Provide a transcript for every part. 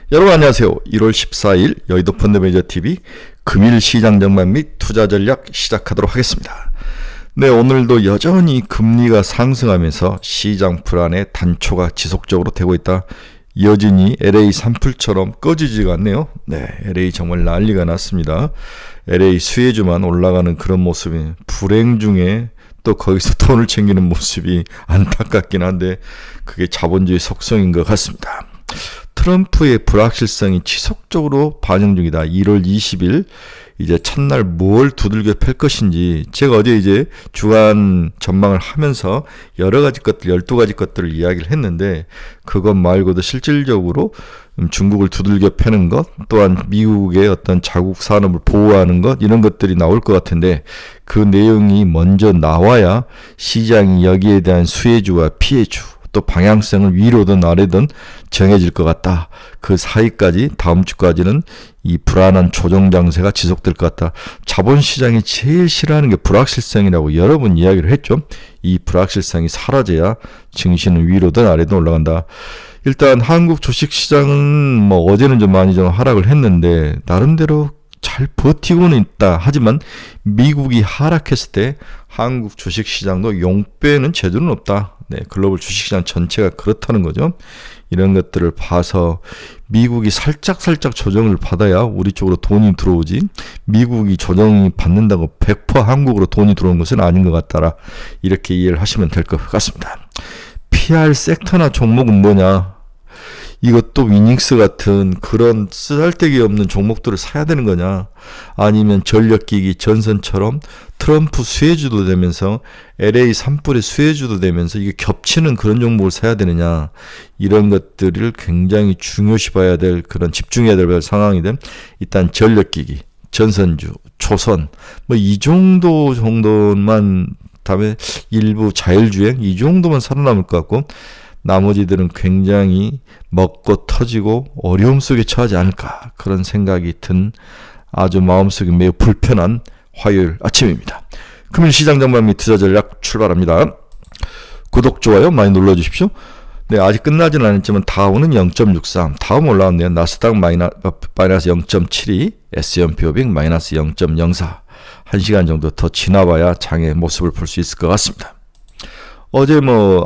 여러분 안녕하세요. 1월 14일 여의도 펀드매니저TV 금일 시장 전망 및 투자 전략 시작하도록 하겠습니다. 네, 오늘도 여전히 금리가 상승하면서 시장 불안의 단초가 지속적으로 되고 있다. 여전히 LA 산불처럼 꺼지지가 않네요. 네, LA 정말 난리가 났습니다. LA 수혜주만 올라가는 그런 모습이 불행 중에 또 거기서 돈을 챙기는 모습이 안타깝긴 한데 그게 자본주의 속성인 것 같습니다. 트럼프의 불확실성이 지속적으로 반영 중이다. 1월 20일 이제 첫날 뭘 두들겨 팰 것인지 제가 어제 이제 주간 전망을 하면서 여러 가지 것들 12가지 것들을 이야기를 했는데 그것 말고도 실질적으로 중국을 두들겨 패는 것 또한 미국의 어떤 자국 산업을 보호하는 것 이런 것들이 나올 것 같은데 그 내용이 먼저 나와야 시장이 여기에 대한 수혜주와 피해주 또 방향성을 위로든 아래든 정해질 것 같다. 그 사이까지 다음 주까지는 이 불안한 조정 장세가 지속될 것 같다. 자본시장이 제일 싫어하는 게 불확실성이라고 여러 번 이야기를 했죠. 이 불확실성이 사라져야 증시는 위로든 아래든 올라간다. 일단 한국 주식시장은 뭐 어제는 좀 많이 좀 하락을 했는데 나름대로 잘 버티고는 있다. 하지만 미국이 하락했을 때 한국 주식시장도 용빼는 재주는 없다. 네, 글로벌 주식시장 전체가 그렇다는 거죠. 이런 것들을 봐서 미국이 살짝 조정을 받아야 우리 쪽으로 돈이 들어오지 미국이 조정이 받는다고 100% 한국으로 돈이 들어오는 것은 아닌 것 같다라 이렇게 이해를 하시면 될 것 같습니다. PR 섹터나 종목은 뭐냐? 이것도 위닉스 같은 그런 쓰잘데기 없는 종목들을 사야 되는 거냐? 아니면 전력기기 전선처럼 트럼프 수혜주도 되면서 LA 산불의 수혜주도 되면서 이게 겹치는 그런 종목을 사야 되느냐? 이런 것들을 굉장히 중요시 봐야 될 그런 집중해야 될 상황이든 일단 전력기기, 전선주, 초선 뭐 이 정도만 다음에 일부 자율주행 이 정도만 살아남을 것 같고 나머지들은 굉장히 먹고 터지고 어려움 속에 처하지 않을까 그런 생각이 든 아주 마음속에 매우 불편한 화요일 아침입니다. 금일 시장 전망 및 투자 전략 출발합니다. 구독, 좋아요 많이 눌러주십시오. 네, 아직 끝나지는 않았지만 다우는 0.63, 다음 올라왔네요. 나스닥 마이너스 0.72, S&P 500 마이너스 0.04 1시간 정도 더 지나봐야 장의 모습을 볼 수 있을 것 같습니다. 어제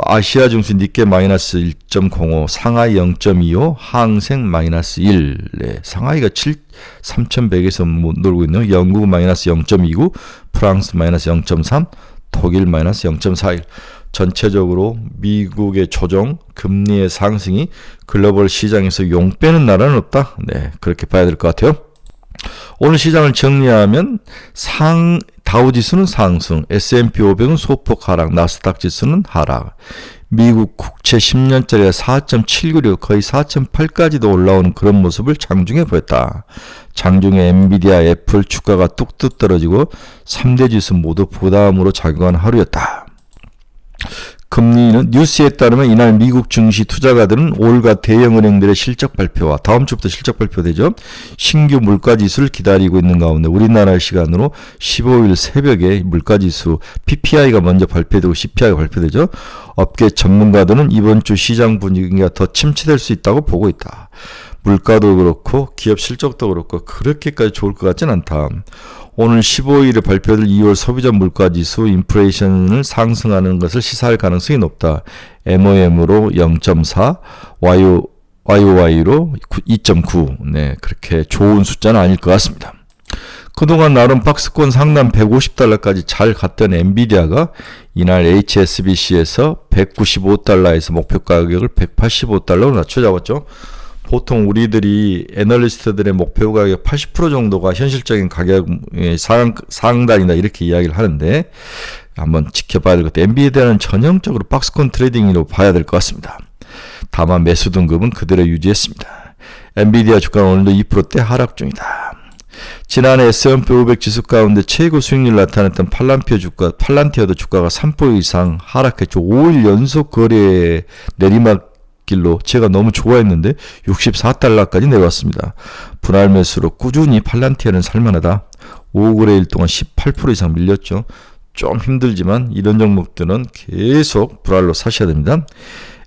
아시아 증시 니케 마이너스 1.05, 상하이 0.25, 항생 마이너스 1, 네, 상하이가 3,100에서 놀고 있네요. 영국 마이너스 0.29, 프랑스 마이너스 0.3, 독일 마이너스 0.41. 전체적으로 미국의 조정, 금리의 상승이 글로벌 시장에서 용 빼는 나라는 없다. 네, 그렇게 봐야 될 것 같아요. 오늘 시장을 정리하면 다우지수는 상승, S&P 500은 소폭 하락, 나스닥 지수는 하락. 미국 국채 10년짜리가 4.79로 거의 4.8까지도 올라오는 그런 모습을 장중에 보였다. 장중에 엔비디아, 애플 주가가 뚝뚝 떨어지고 3대 지수 모두 부담으로 작용한 하루였다. 금리는 뉴스에 따르면 이날 미국 증시 투자가들은 올가 대형은행들의 실적 발표와 다음 주부터 실적 발표되죠. 신규 물가지수를 기다리고 있는 가운데 우리나라 시간으로 15일 새벽에 물가지수 PPI가 먼저 발표되고 CPI가 발표되죠. 업계 전문가들은 이번 주 시장 분위기가 더 침체될 수 있다고 보고 있다. 물가도 그렇고 기업 실적도 그렇고 그렇게까지 좋을 것 같진 않다. 오늘 15일에 발표될 2월 소비자 물가지수 인플레이션을 상승하는 것을 시사할 가능성이 높다. MOM으로 0.4, YOY로 2.9. 네, 그렇게 좋은 숫자는 아닐 것 같습니다. 그동안 나름 박스권 상단 $150까지 잘 갔던 엔비디아가 이날 HSBC에서 $195에서 목표 가격을 $185로 낮춰 잡았죠. 보통 우리들이 애널리스트들의 목표 가격 80% 정도가 현실적인 가격의 상단이다 이렇게 이야기를 하는데 한번 지켜봐야 될 것 같아요. 엔비디아는 전형적으로 박스권 트레이딩으로 봐야 될 것 같습니다. 다만 매수 등급은 그대로 유지했습니다. 엔비디아 주가는 오늘도 2%대 하락 중이다. 지난해 S&P 500 지수 가운데 최고 수익률 나타냈던 팔란티어도 주가가 3% 이상 하락했죠. 5일 연속 거래 내리막 길로 제가 너무 좋아했는데 $64까지 내려왔습니다. 분할 매수로 꾸준히 팔란티어는 살만하다. 5거래일 동안 18% 이상 밀렸죠. 좀 힘들지만 이런 종목들은 계속 불알로 사셔야 됩니다.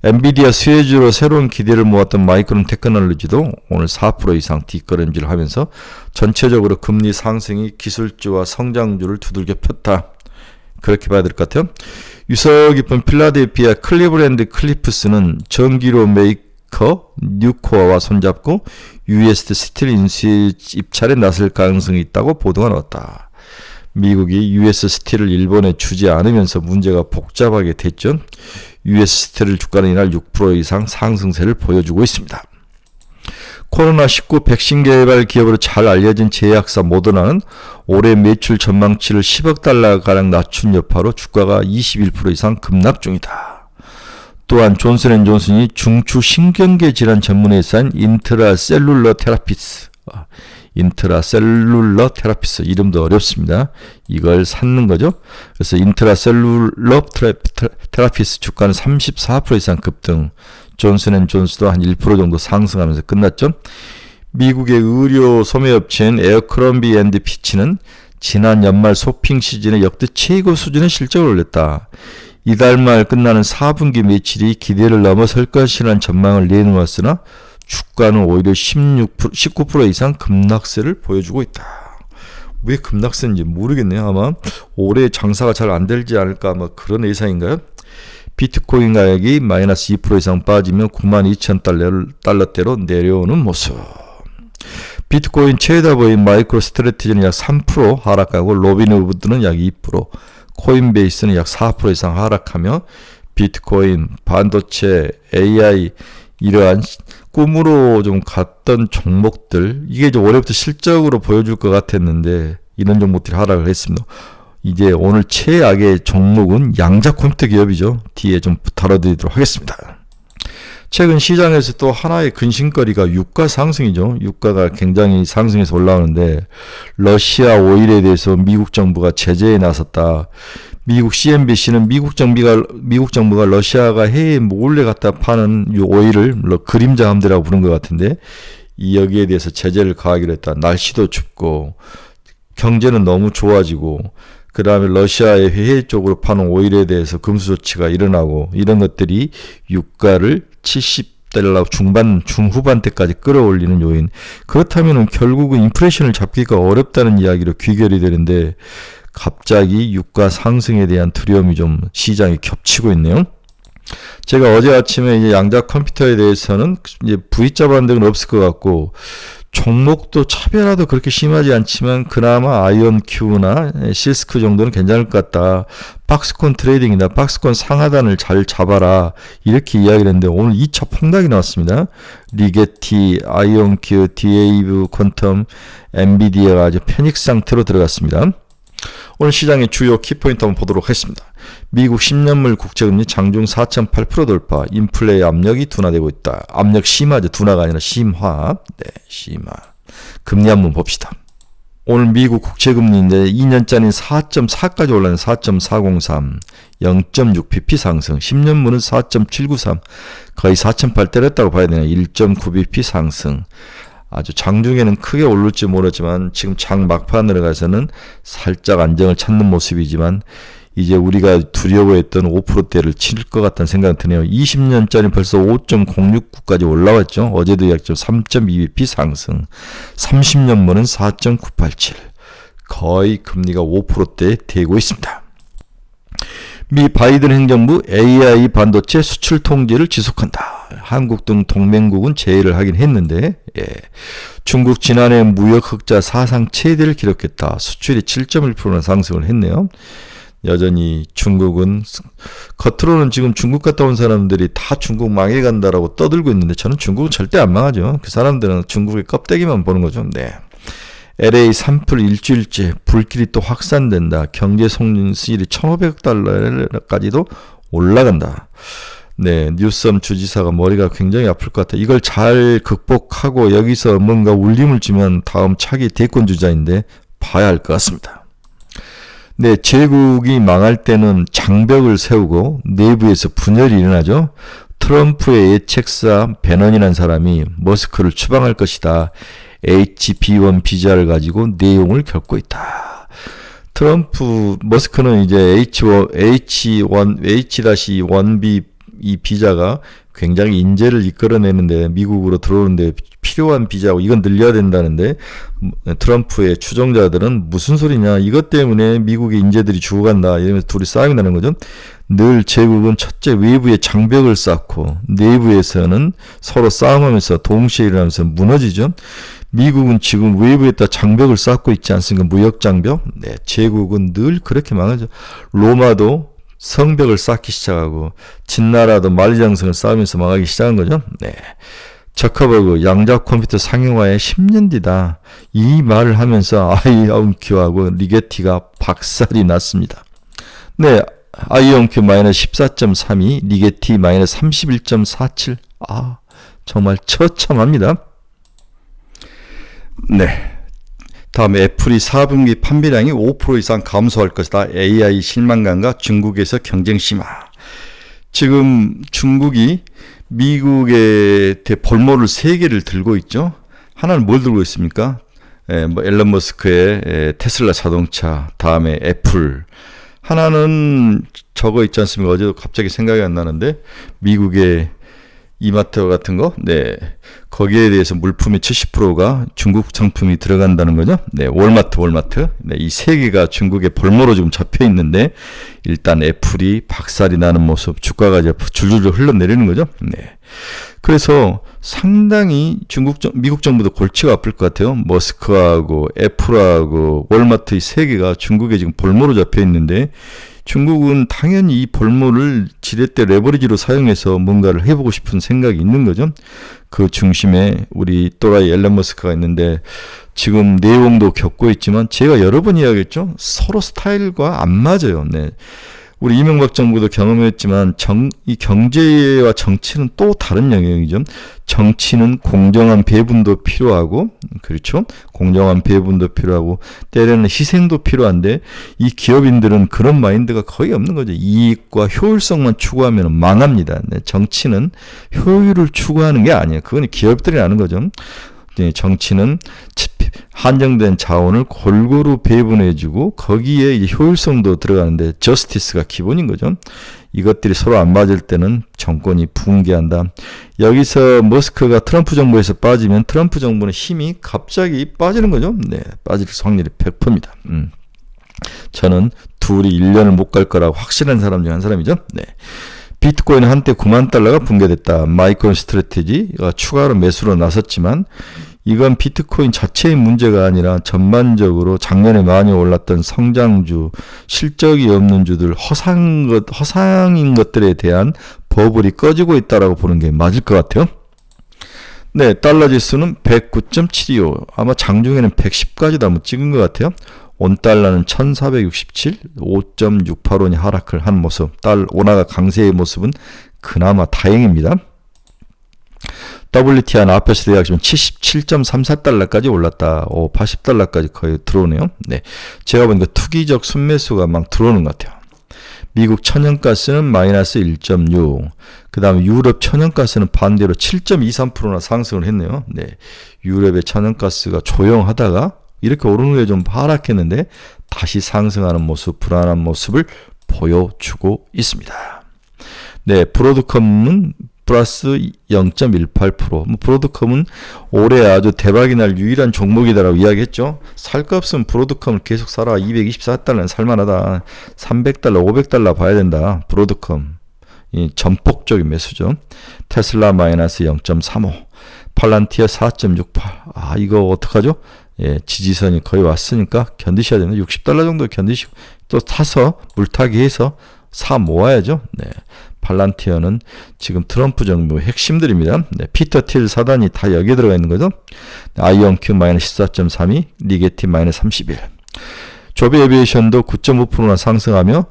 엔비디아 수혜주로 새로운 기대를 모았던 마이크론 테크놀로지도 오늘 4% 이상 뒷걸음질을 하면서 전체적으로 금리 상승이 기술주와 성장주를 두들겨 폈다. 그렇게 봐야 될 것 같아요. 유서 깊은 필라델피아 클리브랜드 클리프스는 전기료 메이커 뉴코어와 손잡고 US 스틸 인수에 입찰에 나설 가능성이 있다고 보도가 나왔다. 미국이 US 스틸을 일본에 주지 않으면서 문제가 복잡하게 됐죠. US 스틸 주가는 이날 6% 이상 상승세를 보여주고 있습니다. 코로나19 백신 개발 기업으로 잘 알려진 제약사 모더나는 올해 매출 전망치를 10억 달러가량 낮춘 여파로 주가가 21% 이상 급락 중이다. 또한 존슨앤존슨이 중추 신경계 질환 전문 회사인 인트라셀룰러 테라피스 이름도 어렵습니다. 이걸 샀는 거죠. 그래서 인트라셀룰러 테라피스 주가는 34% 이상 급등, 존슨앤존슨도 한 1% 정도 상승하면서 끝났죠. 미국의 의료 소매업체인 에어크롬비 앤드 피치는 지난 연말 쇼핑 시즌에 역대 최고 수준의 실적을 올렸다. 이달 말 끝나는 4분기 매출이 기대를 넘어설 것이라는 전망을 내놓았으나 주가는 오히려 19% 이상 급락세를 보여주고 있다. 왜 급락세인지 모르겠네요. 아마 올해 장사가 잘 안 되지 않을까 아마 그런 예상인가요? 비트코인 가격이 마이너스 2% 이상 빠지며 92,000달러대로 내려오는 모습. 비트코인 최다보인 마이크로 스트래티지는 약 3% 하락하고 로빈후드는 약 2%, 코인베이스는 약 4% 이상 하락하며 비트코인, 반도체, AI 이러한 꿈으로 좀 갔던 종목들, 이게 이제 올해부터 실적으로 보여줄 것 같았는데 이런 종목들이 하락을 했습니다. 이제 오늘 최악의 종목은 양자 컴퓨터 기업이죠. 뒤에 좀 다뤄드리도록 하겠습니다. 최근 시장에서 또 하나의 근심거리가 유가 상승이죠. 유가가 굉장히 상승해서 올라오는데 러시아 오일에 대해서 미국 정부가 제재에 나섰다. 미국 CNBC는 미국 정부가 러시아가 해외에 몰래 갖다 파는 이 오일을 그림자 함대라고 부른 것 같은데 여기에 대해서 제재를 가하기로 했다. 날씨도 춥고 경제는 너무 좋아지고 그 다음에 러시아의 해외 쪽으로 파는 오일에 대해서 금수 조치가 일어나고 이런 것들이 유가를 70달러 중후반대까지 끌어올리는 요인. 그렇다면 결국은 인플레이션을 잡기가 어렵다는 이야기로 귀결이 되는데 갑자기 유가 상승에 대한 두려움이 좀 시장에 겹치고 있네요. 제가 어제 아침에 이제 양자 컴퓨터에 대해서는 이제 V자 반등은 없을 것 같고 종목도 차별화도 그렇게 심하지 않지만 그나마 아이언큐나 시스크 정도는 괜찮을 것 같다. 박스권 트레이딩이다. 박스권 상하단을 잘 잡아라. 이렇게 이야기를 했는데 오늘 2차 폭락이 나왔습니다. 리게티, 아이언큐, 디에이브, 퀀텀, 엔비디아가 아주 패닉 상태로 들어갔습니다. 오늘 시장의 주요 키포인트 한번 보도록 하겠습니다. 미국 10년물 국채금리 장중 4.8% 돌파, 인플레의 압력이 둔화되고 있다. 압력 심화죠. 둔화가 아니라 심화. 네, 심화. 금리 한번 봅시다. 오늘 미국 국채금리인데 2년짜리는 4.4까지 올랐는 4.403, 0.6bp 상승, 10년물은 4.793, 거의 4.8 때렸다고 봐야 되나 1.9bp 상승. 아주 장중에는 크게 오를지 모르지만 지금 장 막판으로 가서는 살짝 안정을 찾는 모습이지만 이제 우리가 두려워했던 5%대를 칠 것 같다는 생각이 드네요. 20년짜리 벌써 5.069까지 올라왔죠. 어제도 약 3.2bp 상승. 30년물은 4.987. 거의 금리가 5%대에 대고 있습니다. 미 바이든 행정부 AI 반도체 수출 통제를 지속한다. 한국 등 동맹국은 제의를 하긴 했는데 중국 지난해 무역 흑자 사상 최대를 기록했다. 수출이 7.1%나 상승을 했네요. 여전히 중국은 겉으로는 지금 중국 갔다 온 사람들이 다 중국 망해간다라고 떠들고 있는데 저는 중국은 절대 안 망하죠. 그 사람들은 중국의 껍데기만 보는 거죠. 네. LA 산불 일주일째 불길이 또 확산된다. 경제 손실이 1,500억 달러까지도 올라간다. 네, 뉴섬 주지사가 머리가 굉장히 아플 것 같아. 이걸 잘 극복하고 여기서 뭔가 울림을 주면 다음 차기 대권 주자인데 봐야 할 것 같습니다. 네, 제국이 망할 때는 장벽을 세우고 내부에서 분열이 일어나죠. 트럼프의 예책사 베넌이라는 사람이 머스크를 추방할 것이다. HB1 비자를 가지고 내용을 겪고 있다. 머스크는 이제 H-1B 이 비자가 굉장히 인재를 이끌어내는데 미국으로 들어오는데 필요한 비자고 이건 늘려야 된다는데 트럼프의 추종자들은 무슨 소리냐 이것 때문에 미국의 인재들이 죽어간다 이러면서 둘이 싸움이 나는 거죠. 늘 제국은 첫째 외부에 장벽을 쌓고 내부에서는 서로 싸움하면서 동시에 일어나면서 무너지죠. 미국은 지금 외부에다 장벽을 쌓고 있지 않습니까? 무역 장벽. 네, 제국은 늘 그렇게 망하죠. 로마도 성벽을 쌓기 시작하고 진나라도 만리장성을 쌓으면서 망하기 시작한 거죠. 네. 저커버그 양자 컴퓨터 상용화에 10년 뒤다. 이 말을 하면서 아이언큐하고 리게티가 박살이 났습니다. 네, 아이언큐 마이너스 14.32, 리게티 마이너스 31.47. 정말 처참합니다. 네. 다음에 애플이 4분기 판매량이 5% 이상 감소할 것이다. AI 실망감과 중국에서 경쟁 심화. 지금 중국이 미국의 볼모를 3개를 들고 있죠. 하나는 뭘 들고 있습니까? 앨런 머스크의 테슬라 자동차, 다음에 애플. 하나는 저거 있지 않습니까? 어제도 갑자기 생각이 안 나는데 미국의 이마트 같은 거, 네, 거기에 대해서 물품의 70%가 중국 상품이 들어간다는 거죠. 네, 월마트, 네, 이 3개가 중국의 볼모로 지금 잡혀 있는데 일단 애플이 박살이 나는 모습, 주가가 이제 줄줄줄 흘러내리는 거죠. 네, 그래서 상당히 미국 정부도 골치가 아플 것 같아요. 머스크하고 애플하고 월마트 이 3개가 중국에 지금 볼모로 잡혀 있는데. 중국은 당연히 이 볼모를 지렛대 레버리지로 사용해서 뭔가를 해보고 싶은 생각이 있는 거죠. 그 중심에 우리 또라이 앨런 머스크가 있는데 지금 내용도 겪고 있지만 제가 여러 번 이야기했죠. 서로 스타일과 안 맞아요. 네. 우리 이명박 정부도 경험했지만 이 경제와 정치는 또 다른 영역이죠. 정치는 공정한 배분도 필요하고, 그렇죠? 공정한 배분도 필요하고, 때로는 희생도 필요한데, 이 기업인들은 그런 마인드가 거의 없는 거죠. 이익과 효율성만 추구하면 망합니다. 네, 정치는 효율을 추구하는 게 아니에요. 그건 기업들이 아는 거죠. 네, 정치는 한정된 자원을 골고루 배분해주고 거기에 이제 효율성도 들어가는데 저스티스가 기본인 거죠. 이것들이 서로 안 맞을 때는 정권이 붕괴한다. 여기서 머스크가 트럼프 정부에서 빠지면 트럼프 정부는 힘이 갑자기 빠지는 거죠. 네, 빠질 확률이 100%입니다. 저는 둘이 1년을 못 갈 거라고 확실한 사람 중 한 사람이죠. 네. 비트코인은 한때 9만 달러가 붕괴됐다. 마이크론 스트래티지가 추가로 매수로 나섰지만 이건 비트코인 자체의 문제가 아니라 전반적으로 작년에 많이 올랐던 성장주, 실적이 없는 주들, 허상인 것들에 대한 버블이 꺼지고 있다라고 보는 게 맞을 것 같아요. 네, 달러 지수는 109.725. 아마 장중에는 110까지도 한번 찍은 것 같아요. 온달러는 1467, 5.685원이 하락을 한 모습. 원화가 강세의 모습은 그나마 다행입니다. WTI는 앞에서 대략 77.34달러까지 올랐다. 80달러까지 거의 들어오네요. 네, 제가 보니까 투기적 순매수가 막 들어오는 것 같아요. 미국 천연가스는 마이너스 1.6. 그 다음에 유럽 천연가스는 반대로 7.23%나 상승을 했네요. 네, 유럽의 천연가스가 조용하다가 이렇게 오르는 게 좀 하락했는데 다시 상승하는 모습, 불안한 모습을 보여주고 있습니다. 네, 브로드컴은 플러스 0.18%. 브로드컴은 올해 아주 대박이 날 유일한 종목이다라고 이야기했죠. 살 거 없으면 브로드컴을 계속 사라. 224달러는 살만하다. 300달러, 500달러 봐야 된다. 브로드컴. 이 전폭적인 매수죠. 테슬라 마이너스 0.35. 팔란티어 4.68. 이거 어떡하죠? 예, 지지선이 거의 왔으니까 견디셔야 되는 60달러 정도 견디시고 또 사서 물타기 해서 사 모아야죠. 네. 팔란티어는 지금 트럼프 정부의 핵심들입니다. 네, 피터 틸 사단이 다 여기에 들어가 있는 거죠. 아이언큐 마이너스 14.32, 리게티 마이너스 31. 조비 에비에이션도 9.5%나 상승하며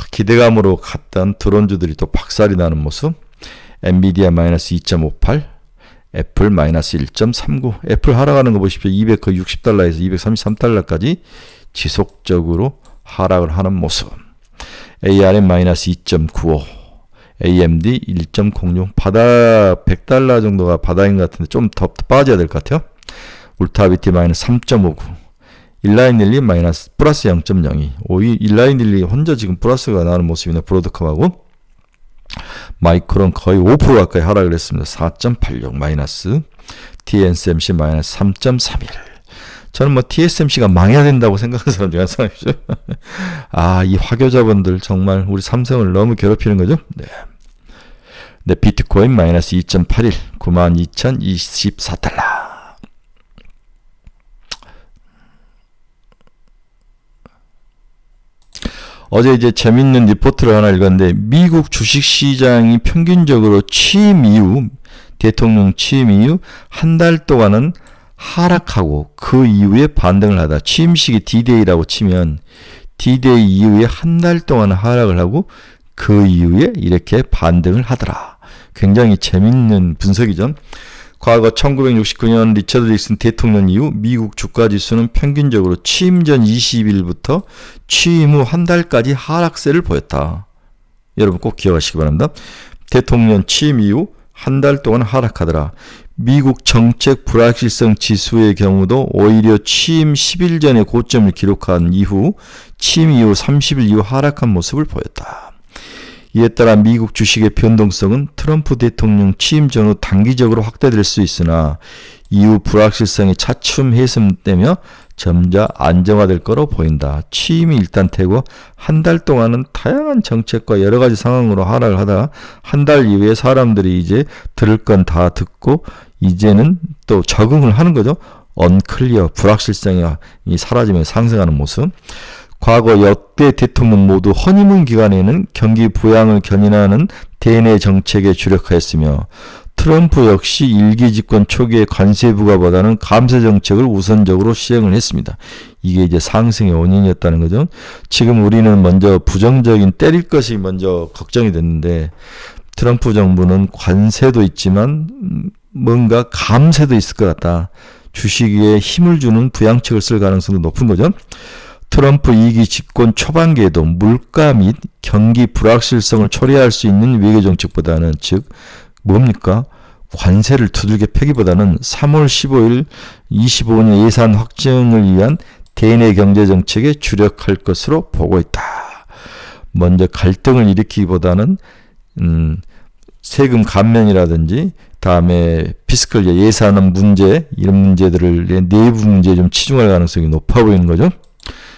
기대감으로 갔던 드론주들이 또 박살이 나는 모습. 엔비디아 마이너스 2.58, 애플 마이너스 1.39. 애플 하락하는 거 보십시오. 260달러에서 233달러까지 지속적으로 하락을 하는 모습. ARM 마이너스 2.95, AMD 1.06, 100달러 정도가 바닥인 것 같은데 좀 더 빠져야 될 것 같아요. 울타비티 마이너스 3.59, 일라인릴리 마이너스 플러스 0.02, 일라인릴리 혼자 지금 플러스가 나는 모습이네. 브로드컴하고 마이크론 거의 5% 가까이 하락을 했습니다. 4.86 마이너스. TSMC 마이너스 3.31. 저는 뭐 TSMC가 망해야 된다고 생각하는 사람 중에 한 사람이죠. 이 화교자분들 정말 우리 삼성을 너무 괴롭히는 거죠. 네, 비트코인 마이너스 2.81 92,024달러. 어제 이제 재밌는 리포트를 하나 읽었는데, 미국 주식시장이 평균적으로 대통령 취임 이후 한 달 동안은 하락하고 그 이후에 반등을 하다. 취임식이 D-Day라고 치면 D-Day 이후에 한 달 동안 하락을 하고 그 이후에 이렇게 반등을 하더라. 굉장히 재밌는 분석이죠. 과거 1969년 리처드 닉슨 대통령 이후 미국 주가지수는 평균적으로 취임 전 20일부터 취임 후 한 달까지 하락세를 보였다. 여러분 꼭 기억하시기 바랍니다. 대통령 취임 이후 한 달 동안 하락하더라. 미국 정책 불확실성 지수의 경우도 오히려 취임 10일 전에 고점을 기록한 이후 취임 이후 30일 이후 하락한 모습을 보였다. 이에 따라 미국 주식의 변동성은 트럼프 대통령 취임 전후 단기적으로 확대될 수 있으나 이후 불확실성이 차츰 해소되며 점차 안정화될 거로 보인다. 취임이 일단 되고 한 달 동안은 다양한 정책과 여러 가지 상황으로 하락을 하다가 한 달 이후에 사람들이 이제 들을 건 다 듣고 이제는 또 적응을 하는 거죠. 언클리어, 불확실성이 사라지며 상승하는 모습. 과거 역대 대통령 모두 허니문 기간에는 경기 부양을 견인하는 대내 정책에 주력하였으며 트럼프 역시 일기 집권 초기에 관세 부과보다는 감세 정책을 우선적으로 시행을 했습니다. 이게 이제 상승의 원인이었다는 거죠. 지금 우리는 먼저 부정적인 때릴 것이 먼저 걱정이 됐는데 트럼프 정부는 관세도 있지만 뭔가 감세도 있을 것 같다. 주식에 힘을 주는 부양책을 쓸 가능성도 높은 거죠. 트럼프 2기 집권 초반기에도 물가 및 경기 불확실성을 초래할 수 있는 외교정책보다는 즉 뭡니까? 관세를 두들겨 패기보다는 3월 15일 25년 예산 확정을 위한 대내 경제정책에 주력할 것으로 보고 있다. 먼저 갈등을 일으키기보다는 세금 감면이라든지 다음에 피스컬 예산안 문제 이런 문제들을 내부 문제에 좀 치중할 가능성이 높아 보이는 거죠.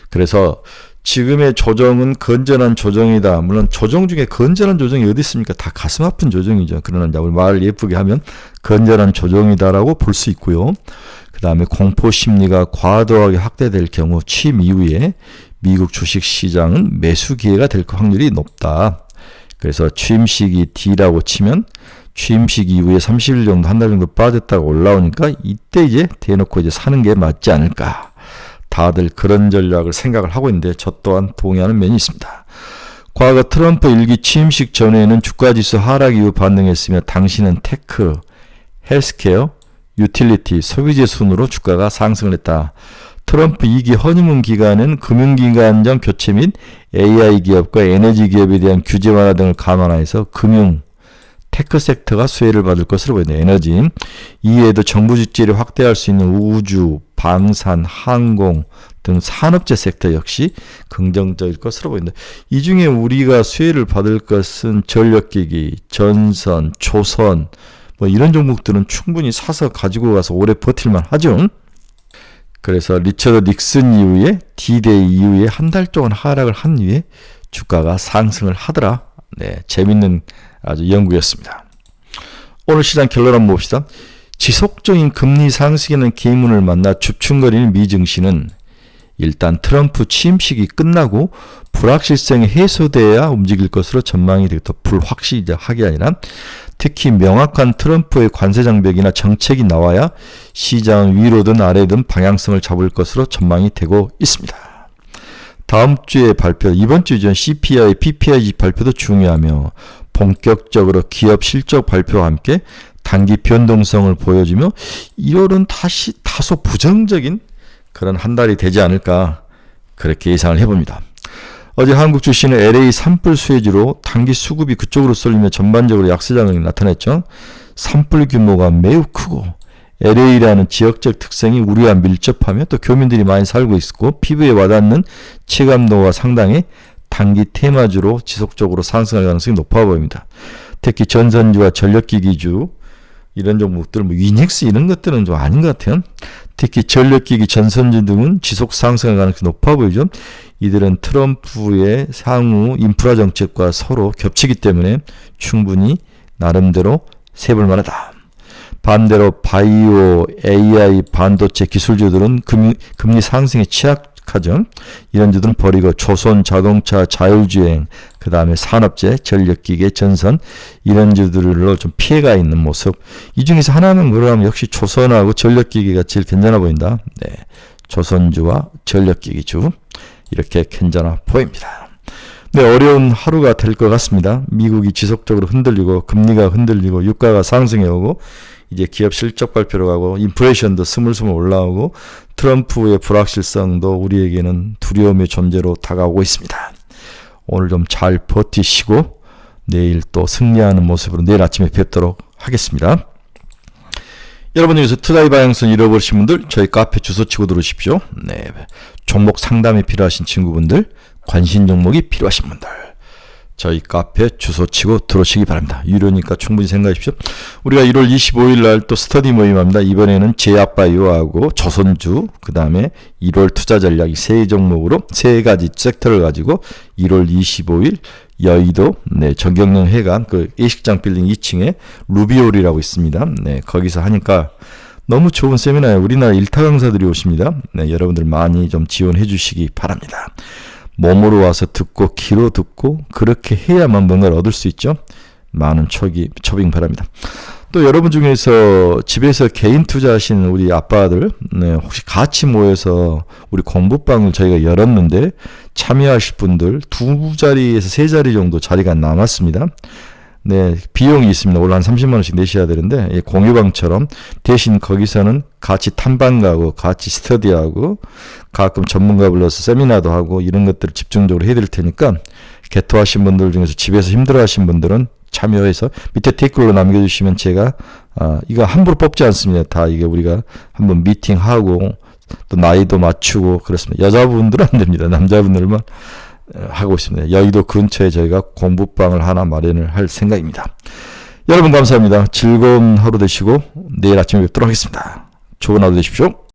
그래서 지금의 조정은 건전한 조정이다. 물론 조정 중에 건전한 조정이 어디 있습니까? 다 가슴 아픈 조정이죠. 그러나 우리 말 예쁘게 하면 건전한 조정이다라고 볼 수 있고요. 그 다음에 공포 심리가 과도하게 확대될 경우 취임 이후에 미국 주식시장은 매수 기회가 될 확률이 높다. 그래서 취임식이 D라고 치면 취임식 이후에 30일 정도 한 달 정도 빠졌다가 올라오니까 이때 이제 대놓고 이제 사는 게 맞지 않을까. 다들 그런 전략을 생각을 하고 있는데 저 또한 동의하는 면이 있습니다. 과거 트럼프 1기 취임식 전에는 주가지수 하락 이후 반등했으며 당시는 테크, 헬스케어, 유틸리티, 소비재 순으로 주가가 상승을 했다. 트럼프 2기 허니문 기간은 금융기관장 교체 및 AI 기업과 에너지 기업에 대한 규제 완화 등을 감안해서 금융, 테크 섹터가 수혜를 받을 것으로 보인다. 에너지. 이외에도 정부 지지를 확대할 수 있는 우주, 방산, 항공 등 산업재 섹터 역시 긍정적일 것으로 보인다. 이 중에 우리가 수혜를 받을 것은 전력기기, 전선, 조선 뭐 이런 종목들은 충분히 사서 가지고 가서 오래 버틸만 하죠. 그래서 리처드 닉슨 이후에 D-Day 이후에 한 달 동안 하락을 한 후에 주가가 상승을 하더라. 네, 재밌는 아주 연구였습니다. 오늘 시장 결론 한번 봅시다. 지속적인 금리 상승에는 기문을 만나 줍춤거리는 미 증시는 일단 트럼프 취임식이 끝나고 불확실성이 해소돼야 움직일 것으로 전망이 되고 더 불확실하게 아니라 특히 명확한 트럼프의 관세 장벽이나 정책이 나와야 시장은 위로든 아래든 방향성을 잡을 것으로 전망이 되고 있습니다. 다음 주에 발표, 이번 주죠. CPI, PPI 발표도 중요하며 본격적으로 기업 실적 발표와 함께 단기 변동성을 보여주며 1월은 다시 다소 부정적인 그런 한 달이 되지 않을까 그렇게 예상을 해봅니다. 어제 한국 주식은 LA 산불 수혜주로 단기 수급이 그쪽으로 쏠리며 전반적으로 약세장이 나타났죠. 산불 규모가 매우 크고 LA라는 지역적 특성이 우리와 밀접하며 또 교민들이 많이 살고 있고 피부에 와닿는 체감도가 상당히 단기 테마주로 지속적으로 상승할 가능성이 높아 보입니다. 특히 전선주와 전력기기주 이런 종목들, 위닉스 이런 것들은 좀 아닌 것 같아요. 특히 전력기기, 전선주 등은 지속 상승할 가능성이 높아 보이죠. 이들은 트럼프의 향후 인프라 정책과 서로 겹치기 때문에 충분히 나름대로 세볼 만하다. 반대로 바이오, AI, 반도체 기술주들은 금리 상승에 취약하죠. 이런 주들은 버리고 조선, 자동차, 자율주행, 그 다음에 산업재, 전력기계, 전선 이런 주들로 좀 피해가 있는 모습. 이 중에서 하나는 그러면 역시 조선하고 전력기계가 제일 괜찮아 보인다. 네, 조선주와 전력기기주 이렇게 괜찮아 보입니다. 네, 어려운 하루가 될 것 같습니다. 미국이 지속적으로 흔들리고 금리가 흔들리고 유가가 상승해오고 이제 기업 실적 발표로 가고 인플레이션도 스물스물 올라오고 트럼프의 불확실성도 우리에게는 두려움의 존재로 다가오고 있습니다. 오늘 좀 잘 버티시고 내일 또 승리하는 모습으로 내일 아침에 뵙도록 하겠습니다. 여러분 중에서 투자의 방향성 잃어버리신 분들 저희 카페 주소 치고 들어오십시오. 네, 종목 상담이 필요하신 친구분들, 관심 종목이 필요하신 분들 저희 카페 주소 치고 들어오시기 바랍니다. 유료니까 충분히 생각하십시오. 우리가 1월 25일 날 또 스터디 모임합니다. 이번에는 제약바이오하고 조선주, 그 다음에 1월 투자 전략 이 세 종목으로 세 가지 섹터를 가지고 1월 25일 여의도 정경영 회관 그 예식장 빌딩 2층에 루비올이라고 있습니다. 네, 거기서 하니까 너무 좋은 세미나에 우리나라 일타 강사들이 오십니다. 네, 여러분들 많이 좀 지원해 주시기 바랍니다. 몸으로 와서 듣고 귀로 듣고 그렇게 해야만 뭔가를 얻을 수 있죠. 많은 초빙 바랍니다. 또 여러분 중에서 집에서 개인 투자하시는 우리 아빠들 혹시 같이 모여서 우리 공부방을 저희가 열었는데 참여하실 분들 2자리에서 3자리 정도 자리가 남았습니다. 네, 비용이 있습니다. 원래 한 30만 원씩 내셔야 되는데 공유방처럼 대신 거기서는 같이 탐방 가고 같이 스터디하고 가끔 전문가 불러서 세미나도 하고 이런 것들을 집중적으로 해드릴 테니까 개토하신 분들 중에서 집에서 힘들어하신 분들은 참여해서 밑에 댓글로 남겨주시면 제가 이거 함부로 뽑지 않습니다. 다 이게 우리가 한번 미팅하고 또 나이도 맞추고 그렇습니다. 여자분들은 안 됩니다. 남자분들만 하고 있습니다. 여의도 근처에 저희가 공부방을 하나 마련을 할 생각입니다. 여러분 감사합니다. 즐거운 하루 되시고 내일 아침에 뵙도록 하겠습니다. 좋은 하루 되십시오.